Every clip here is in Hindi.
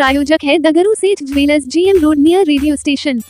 प्रायोजक है दगरू सेठ jewellers, GM road near radio station.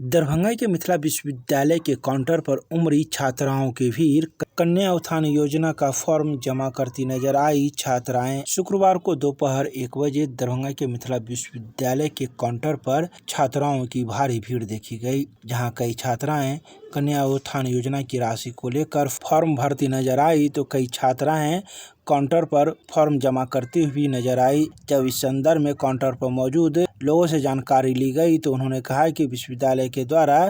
Darbhanga के मिथिला विश्वविद्यालय के काउंटर पर उमड़ी छात्राओं की भीड़। कन्या उत्थान योजना का फॉर्म जमा करती नजर आई छात्राएं। शुक्रवार को दोपहर 1 बजे दरभंगा के मिथिला विश्वविद्यालय के काउंटर पर छात्राओं की भारी भीड़ देखी गई, जहां कई छात्राएं कन्या उत्थान योजना की राशि को लेकर फॉर्म भरती नजर आई तो कई छात्राएं काउंटर पर फॉर्म जमा करती हुई नजर आई। जब इस संदर्भ में काउंटर पर मौजूद लोगों से जानकारी ली गई तो उन्होंने कहा कि विश्वविद्यालय के द्वारा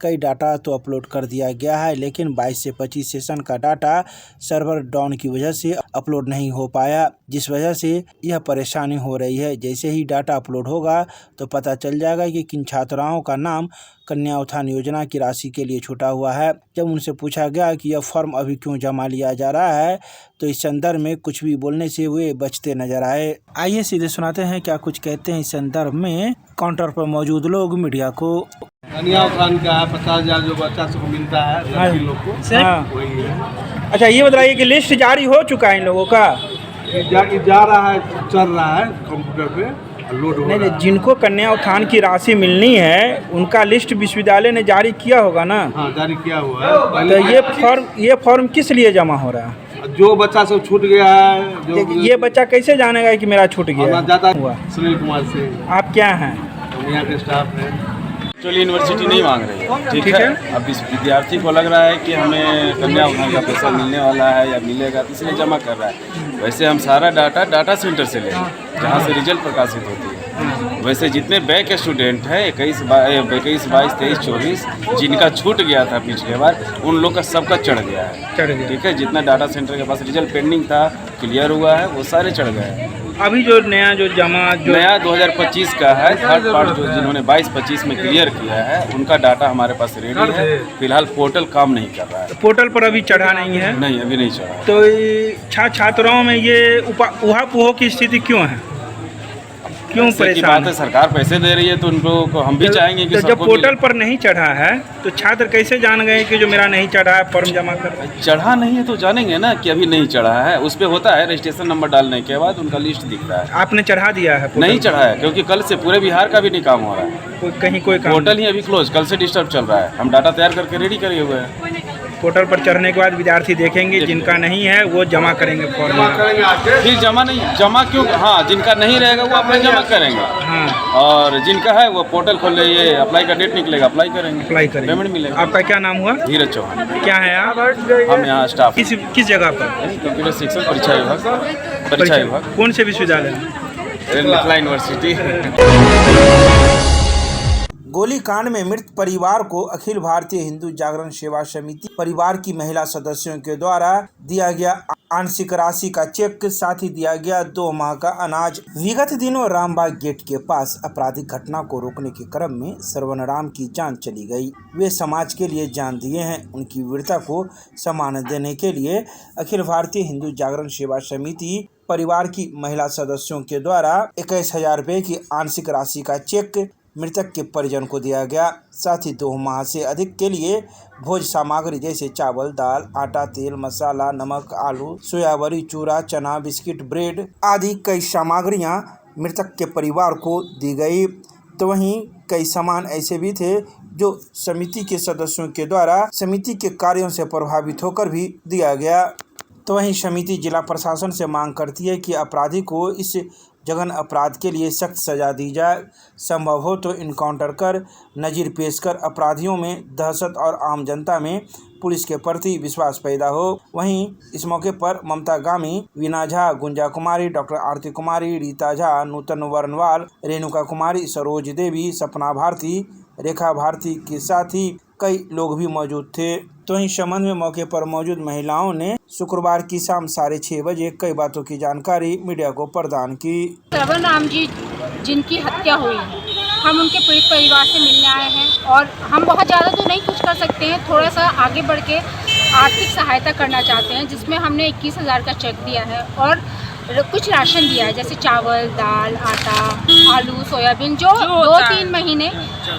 कई डाटा तो अपलोड कर दिया गया है, लेकिन 22 से 25 सेशन का डाटा सर्वर डाउन की वजह से अपलोड नहीं हो पाया, जिस वजह से यह परेशानी हो रही है। जैसे ही डाटा अपलोड होगा तो पता चल जाएगा कि किन छात्राओं का नाम कन्या उत्थान योजना की राशि के लिए छूटा हुआ है। जब उनसे पूछा गया कि यह फॉर्म अभी क्यों जमा लिया जा रहा है तो इस संदर्भ में कुछ भी बोलने से वे बचते नजर आए। आइए सीधे सुनाते हैं क्या कुछ कहते हैं इस संदर्भ में काउंटर पर मौजूद लोग मीडिया को। कन्या उत्थान का 50,000 जो बच्चा सबको मिलता है लड़की लोग को, वही है। अच्छा, ये बताइए कि लिस्ट जारी हो चुका है इन लोगों का? जा रहा है, चल रहा है कंप्यूटर पे लोड हो रहा है। जिनको कन्या उत्थान की राशि मिलनी है उनका लिस्ट विश्वविद्यालय ने जारी किया होगा ना? हाँ, जारी किया हुआ है। तो ये फॉर्म किस लिए जमा हो रहा है? जो बच्चा सब छूट गया है, जो ये बच्चा कैसे जानेगा कि मेरा छूट गया? जाता हुआ सुनील कुमार से। आप क्या हैं? हम यहाँ के स्टाफ हैं। एक्चुअली यूनिवर्सिटी नहीं मांग रही है, ठीक है। अब इस विद्यार्थी को लग रहा है कि हमें कन्या उत्थान का पैसा मिलने वाला है या मिलेगा, तो इसलिए जमा कर रहा है। वैसे हम सारा डाटा सेंटर से लेंगे जहाँ से रिजल्ट प्रकाशित होती है। वैसे जितने बैक स्टूडेंट हैं 21, 22, 23, 24 जिनका छूट गया था पिछले बार, उन लोग का सबका चढ़ गया है, ठीक है। जितना डाटा सेंटर के पास रिजल्ट पेंडिंग था, क्लियर हुआ है, वो सारे चढ़ गए हैं। अभी जो नया नया 2025 का है थर्ड पार्ट, जो जिन्होंने 22-25 में क्लियर किया है उनका डाटा हमारे पास रेडी है। फिलहाल पोर्टल काम नहीं कर रहा है। पोर्टल पर अभी चढ़ा नहीं है? नहीं, अभी नहीं चढ़ा। तो छात्राओं में ये उहापोह की स्थिति क्यों है? क्यों परेशान बात है? सरकार पैसे दे रही है तो उन लोगों को हम भी चाहेंगे कि जब पोर्टल पर नहीं चढ़ा है तो छात्र कैसे जान गए कि जो मेरा नहीं चढ़ा है फॉर्म जमा कर? चढ़ा नहीं है तो जानेंगे ना कि अभी नहीं चढ़ा है। उस पर होता है रजिस्ट्रेशन नंबर डालने के बाद उनका लिस्ट दिखता है। आपने चढ़ा दिया है? नहीं चढ़ा है, क्योंकि कल से पूरे बिहार का भी नहीं काम हो रहा है। कहीं कोई पोर्टल ही अभी क्लोज, कल से डिस्टर्ब चल रहा है। हम डाटा तैयार करके रेडी करे हुए हैं। पोर्टल पर चढ़ने के बाद विद्यार्थी देखेंगे, जिनका नहीं है वो जमा करेंगे फॉर्म। फिर जमा क्यों? हाँ, जिनका नहीं रहेगा वो अपने जमा करेंगे। हाँ, और जिनका है वो पोर्टल खोल ले, ये अप्लाई का डेट निकलेगा, अप्लाई करेंगे, पेमेंट मिलेगा। आपका क्या नाम हुआ? धीरज चौहान। क्या है आप? हम यहाँ स्टाफ। किस जगह पर? कंप्यूटर शिक्षण परीक्षा विभाग। कौन से विश्वविद्यालय? मिथिला यूनिवर्सिटी। गोलीकांड में मृत परिवार को अखिल भारतीय हिंदू जागरण सेवा समिति परिवार की महिला सदस्यों के द्वारा दिया गया आंशिक राशि का चेक, साथ ही दिया गया 2 माह का अनाज। विगत दिनों रामबाग गेट के पास आपराधिक घटना को रोकने के क्रम में श्रवण राम की जान चली गई। वे समाज के लिए जान दिए हैं। उनकी वीरता को सम्मान देने के लिए अखिल भारतीय हिंदू जागरण सेवा समिति परिवार की महिला सदस्यों के द्वारा 21,000 रुपये की आंशिक राशि का चेक मृतक के परिजन को दिया गया। साथ ही 2 माह से अधिक के लिए भोज सामग्री जैसे चावल, दाल, आटा, तेल, मसाला, नमक, आलू, सोयाबड़ी, चूरा, चना, बिस्किट, ब्रेड आदि कई सामग्रियां मृतक के परिवार को दी गई। तो वहीं कई सामान ऐसे भी थे जो समिति के सदस्यों के द्वारा समिति के कार्यों से प्रभावित होकर भी दिया गया। तो वहीं समिति जिला प्रशासन से मांग करती है कि अपराधी को इस जघन अपराध के लिए सख्त सजा दी जाए। संभव हो तो इनकाउंटर कर नज़ीर पेश कर अपराधियों में दहशत और आम जनता में पुलिस के प्रति विश्वास पैदा हो। वहीं इस मौके पर ममता गामी, वीना झा, गुंजा कुमारी, डॉक्टर आरती कुमारी, रीता झा, नूतन वर्णवाल, रेणुका कुमारी, सरोज देवी, सपना भारती, रेखा भारती के साथ ही कई लोग भी मौजूद थे। तो इस संबंध में मौके पर मौजूद महिलाओं ने शुक्रवार की शाम 6:30 बजे कई बातों की जानकारी मीडिया को प्रदान की। श्रवण राम जी जिनकी हत्या हुई है, हम उनके पीड़ित परिवार से मिलने आए हैं और हम बहुत ज़्यादा तो नहीं कुछ कर सकते हैं, थोड़ा सा आगे बढ़ के आर्थिक सहायता करना चाहते हैं, जिसमें हमने 21,000 का चेक दिया है और कुछ राशन दिया है, जैसे चावल, दाल, आटा, आलू, सोयाबीन, जो 2-3 महीने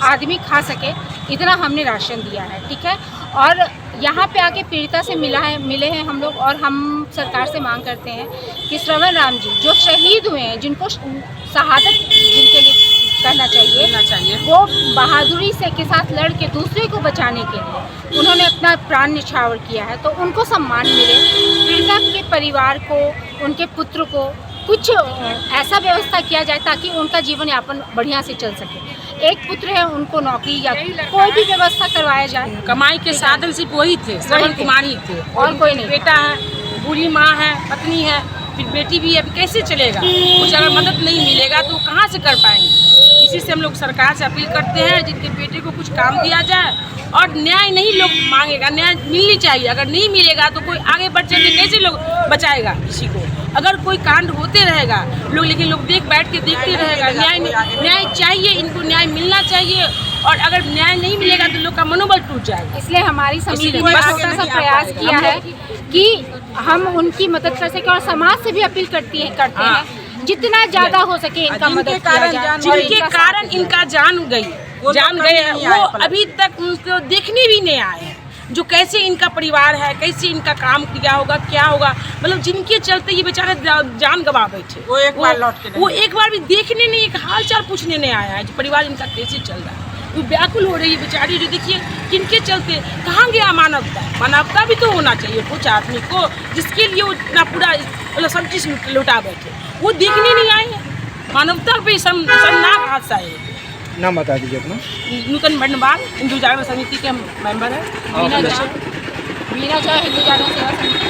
आदमी खा सके, इतना हमने राशन दिया है, ठीक है। और यहाँ पे आके पीड़िता से मिले हैं हम लोग, और हम सरकार से मांग करते हैं कि श्रवण राम जी जो शहीद हुए हैं, जिनको शहादत जिनके लिए करना चाहिए, वो बहादुरी से के साथ लड़ के दूसरे को बचाने के लिए उन्होंने अपना प्राण न्यौछावर किया है, तो उनको सम्मान मिले। पीड़िता के परिवार को, उनके पुत्र को कुछ ऐसा व्यवस्था किया जाए ताकि उनका जीवन यापन बढ़िया से चल सके। एक पुत्र है, उनको नौकरी या कोई भी व्यवस्था करवाया जाए। कमाई के साधन सिर्फ वही थे, श्रवण कुमार ही थे, और कोई नहीं। बेटा है, बूढ़ी माँ है, पत्नी है, फिर बेटी भी है, कैसे चलेगा? कुछ अगर मदद नहीं मिलेगा तो कहाँ से कर पाएंगे? इसी से हम लोग सरकार से अपील करते हैं जिनके बेटे को कुछ काम दिया जाए, और न्याय नहीं लोग मांगेगा, न्याय मिलनी चाहिए। अगर नहीं मिलेगा तो कोई आगे बढ़ चल के कैसे लोग बचाएगा किसी को? अगर कोई कांड होते रहेगा लोग, लेकिन लोग बैठ के देखते रहेगा। न्याय चाहिए, इनको न्याय मिलना चाहिए, और अगर न्याय नहीं मिलेगा तो लोग का मनोबल टूट जाएगा। इसलिए हमारी समिति ने छोटा सा प्रयास किया है कि हम उनकी मदद कर सकें, और समाज से भी अपील करते हैं जितना ज्यादा हो सके इनका मदद किया जाए। जिनके कारण इनका जान गए हैं, वो अभी तक उनको देखने भी नहीं आए हैं, जो कैसे इनका परिवार है, कैसे इनका काम किया होगा, क्या होगा, मतलब जिनके चलते ये बेचारे जान गवा बैठे, वो एक बार भी देखने नहीं, एक हाल चाल पूछने नहीं आया है, परिवार इनका कैसे चल रहा है। वो व्याकुल हो रही है बेचारी, जो देखिए किनके चलते कहाँ गया मानवता? मानवता भी तो होना चाहिए कुछ आदमी को, जिसके लिए वो इतना पूरा मतलब सब चीज लुटा बैठे, वो देखने नहीं आए हैं। मानवता पे शर्मनाक हादसा है। नाम बता दीजिए अपना। नूतन भंडवाल हिंदू जागरण समिति के मेंबर है। मीना झा हिंदू जागरण सेवा समिति।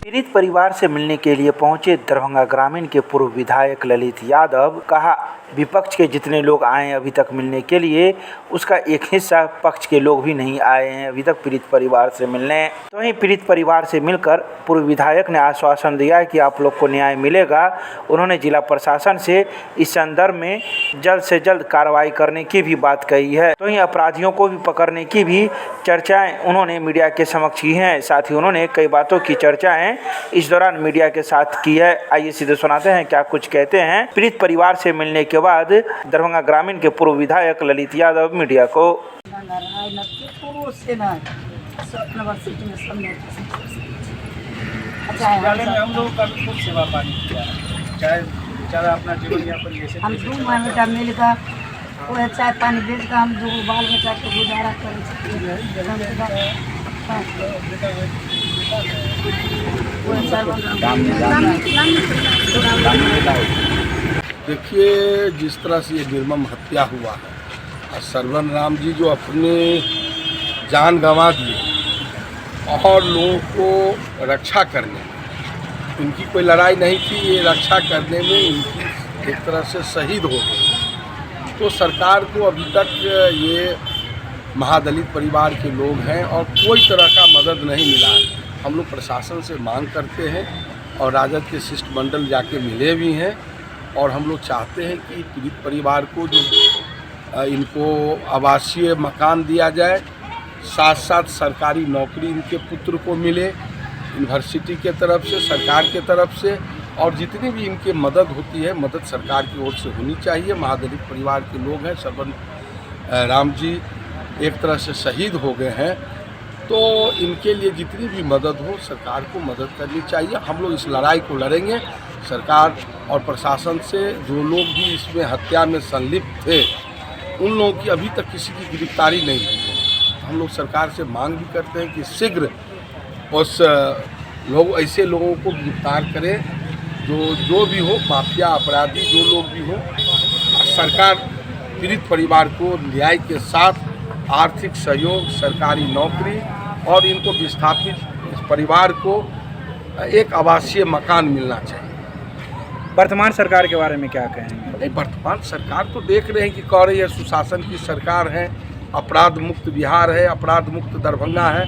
पीड़ित परिवार से मिलने के लिए पहुंचे दरभंगा ग्रामीण के पूर्व विधायक ललित यादव। कहा, विपक्ष के जितने लोग आए अभी तक मिलने के लिए, उसका एक हिस्सा पक्ष के लोग भी नहीं आए हैं अभी तक पीड़ित परिवार से मिलने। तो वहीं पीड़ित परिवार से मिलकर पूर्व विधायक ने आश्वासन दिया है कि आप लोग को न्याय मिलेगा। उन्होंने जिला प्रशासन से इस संदर्भ में जल्द से जल्द कार्रवाई करने की भी बात कही है। तो वहीं अपराधियों को भी पकड़ने की भी चर्चाएं उन्होंने मीडिया के समक्ष की हैं। साथ ही उन्होंने कई बातों की चर्चाएं इस दौरान मीडिया के साथ की है। आइए सीधे सुनाते हैं क्या कुछ कहते हैं पीड़ित परिवार से मिलने के बाद दरभंगा ग्रामीण के पूर्व विधायक ललित यादव मीडिया को। हम लोग का खूब सेवा पानी किया, चाहे बेचारा अपना जीवन यापन जैसे हम 2 महीना मिलकर वो चाय पानी बेच कर हम 2 बाल बच्चा के गुजारा देखिए, जिस तरह से ये निर्मम हत्या हुआ है, और श्रवण राम जी जो अपने जान गंवा दिए और लोगों को रक्षा करने, इनकी कोई लड़ाई नहीं थी, ये रक्षा करने में इनकी एक तरह से शहीद हो गए। तो सरकार को अभी तक ये महादलित परिवार के लोग हैं और कोई तरह का मदद नहीं मिला है। हम लोग प्रशासन से मांग करते हैं और राजद के शिष्टमंडल जाके मिले भी हैं, और हम लोग चाहते हैं कि पीड़ित परिवार को जो इनको आवासीय मकान दिया जाए, साथ साथ सरकारी नौकरी इनके पुत्र को मिले, यूनिवर्सिटी के तरफ से, सरकार के तरफ से, और जितनी भी इनके मदद होती है मदद सरकार की ओर से होनी चाहिए। महादलित परिवार के लोग हैं, श्रवण राम जी एक तरह से शहीद हो गए हैं, तो इनके लिए जितनी भी मदद हो सरकार को मदद करनी चाहिए। हम लोग इस लड़ाई को लड़ेंगे सरकार और प्रशासन से। जो लोग भी इसमें हत्या में संलिप्त थे उन लोगों की अभी तक किसी की गिरफ्तारी नहीं हुई है। हम लोग सरकार से मांग भी करते हैं कि शीघ्र उस लोग ऐसे लोगों को गिरफ्तार करें जो भी हो, माफिया अपराधी जो लोग भी हो। सरकार पीड़ित परिवार को न्याय के साथ आर्थिक सहयोग, सरकारी नौकरी और इनको विस्थापित इस परिवार को एक आवासीय मकान मिलना चाहिए। वर्तमान सरकार के बारे में क्या कहेंगे? नहीं, वर्तमान सरकार तो देख रहे हैं कि कह रही है सुशासन की सरकार है, अपराध मुक्त बिहार है, अपराध मुक्त दरभंगा है,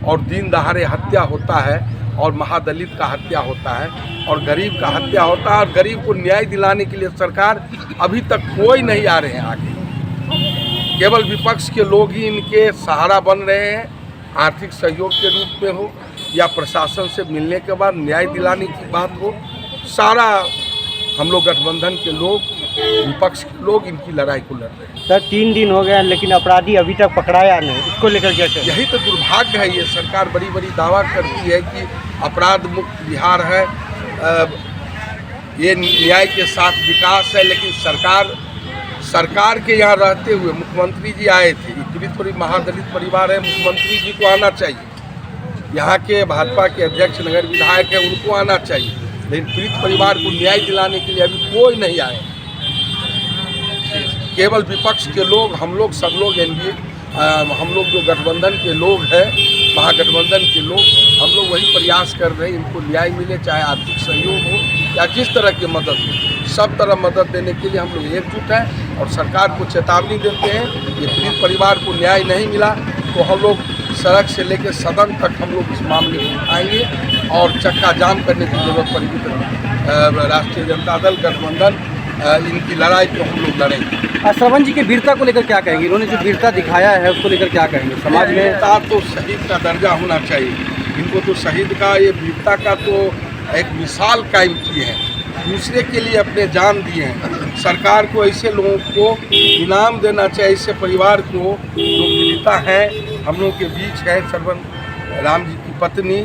और दिन दहाड़े हत्या होता है और महादलित का हत्या होता है और गरीब का हत्या होता है, और गरीब को न्याय दिलाने के लिए सरकार अभी तक कोई नहीं आ रहे हैं आगे। केवल विपक्ष के लोग ही इनके सहारा बन रहे हैं, आर्थिक सहयोग के रूप में हो या प्रशासन से मिलने के बाद न्याय दिलाने की बात हो। सारा हम लोग गठबंधन के लोग विपक्ष के लोग इनकी लड़ाई को लड़ रहे हैं। सर 3 दिन हो गए लेकिन अपराधी अभी तक पकड़ाया नहीं, इसको लेकर क्या कहें? यही तो दुर्भाग्य है। ये सरकार बड़ी बड़ी दावा करती है कि अपराध मुक्त बिहार है, ये न्याय के साथ विकास है, लेकिन सरकार के यहाँ रहते हुए मुख्यमंत्री जी आए थे। पीड़ित महादलित परिवार है, मुख्यमंत्री जी को आना चाहिए। यहाँ के भाजपा के अध्यक्ष नगर विधायक है, उनको आना चाहिए, लेकिन पीड़ित परिवार को न्याय दिलाने के लिए अभी कोई नहीं आए। केवल विपक्ष के लोग, हम लोग सब लोग एनडीए, हम लोग जो गठबंधन के लोग हैं, महागठबंधन के लोग, हम लोग वही प्रयास कर रहे हैं इनको न्याय मिले, चाहे आर्थिक सहयोग हो या जिस तरह की मदद हो, सब तरह मदद देने के लिए हम लोग एकजुट हैं और सरकार को चेतावनी देते हैं। ये पीड़ित परिवार को न्याय नहीं मिला तो हम लोग सड़क से लेकर सदन तक हम लोग इस मामले को उठाएंगे और चक्का जाम करने की जरूरत पड़ेगी तो राष्ट्रीय जनता दल गठबंधन इनकी लड़ाई को हम लोग लड़ेंगे। श्रवण जी की वीरता को लेकर क्या कहेंगे? इन्होंने जो वीरता दिखाया है उसको लेकर क्या कहेंगे? समाज में वीरता तो शहीद का दर्जा होना चाहिए। इनको तो शहीद का, ये वीरता का तो एक मिसाल कायम किए हैं, दूसरे के लिए अपने जान दिए हैं। सरकार को ऐसे लोगों को इनाम देना चाहिए, ऐसे परिवार को जो पीड़िता हैं, हम लोगों के बीच है सरवन राम जी की पत्नी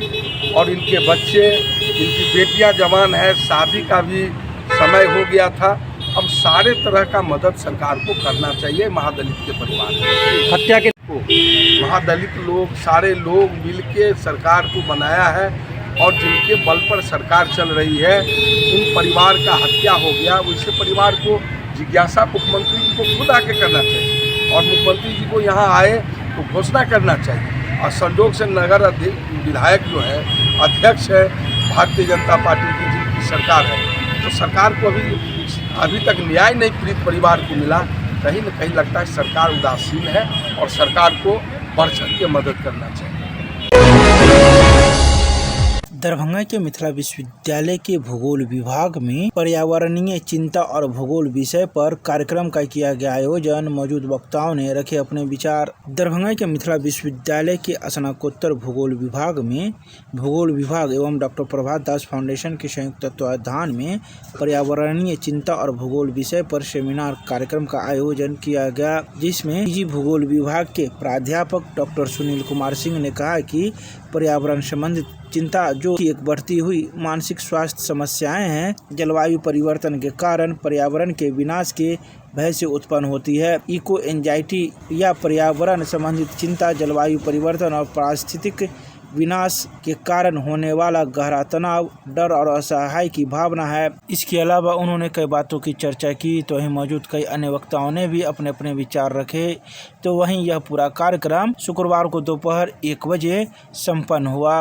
और इनके बच्चे, इनकी बेटियां जवान है, शादी का भी समय हो गया था। अब सारे तरह का मदद सरकार को करना चाहिए। महादलित के परिवार हत्या के महादलित लोग, सारे लोग मिलके सरकार को बनाया है और जिनके बल पर सरकार चल रही है, उन परिवार का हत्या हो गया। वैसे परिवार को जिज्ञासा मुख्यमंत्री जी को खुद आके करना चाहिए और मुख्यमंत्री जी को यहाँ आए तो घोषणा करना चाहिए। और संजोग से नगर विधायक जो है, अध्यक्ष है भारतीय जनता पार्टी की, जिनकी सरकार है, तो सरकार को अभी तक न्याय नहीं पीड़ित परिवार को मिला। कहीं न कहीं लगता है सरकार उदासीन है और सरकार को बढ़ चढ़ के मदद करना चाहिए। दरभंगा के मिथिला विश्वविद्यालय के भूगोल विभाग में पर्यावरणीय चिंता और भूगोल विषय पर कार्यक्रम का किया गया आयोजन। मौजूद वक्ताओं ने रखे अपने विचार। दरभंगा के मिथिला विश्वविद्यालय के स्नातकोत्तर भूगोल विभाग में भूगोल विभाग एवं डॉक्टर प्रभात दास फाउंडेशन के संयुक्त तत्वावधान में पर्यावरणीय चिंता और भूगोल विषय पर सेमिनार कार्यक्रम का आयोजन किया गया, जिसमें पीजी भूगोल विभाग के प्राध्यापक डॉक्टर सुनील कुमार सिंह ने कहा कि पर्यावरण संबंधित चिंता जो एक बढ़ती हुई मानसिक स्वास्थ्य समस्याएं हैं, जलवायु परिवर्तन के कारण पर्यावरण के विनाश के भय से उत्पन्न होती है। इको एंजाइटी या पर्यावरण संबंधित चिंता जलवायु परिवर्तन और पारिस्थितिक विनाश के कारण होने वाला गहरा तनाव, डर और असहाय की भावना है। इसके अलावा उन्होंने कई बातों की चर्चा की, तो वहीं मौजूद कई अन्य वक्ताओं ने भी अपने अपने विचार रखे। तो वहीं यह पूरा कार्यक्रम शुक्रवार को दोपहर 1 बजे संपन्न हुआ।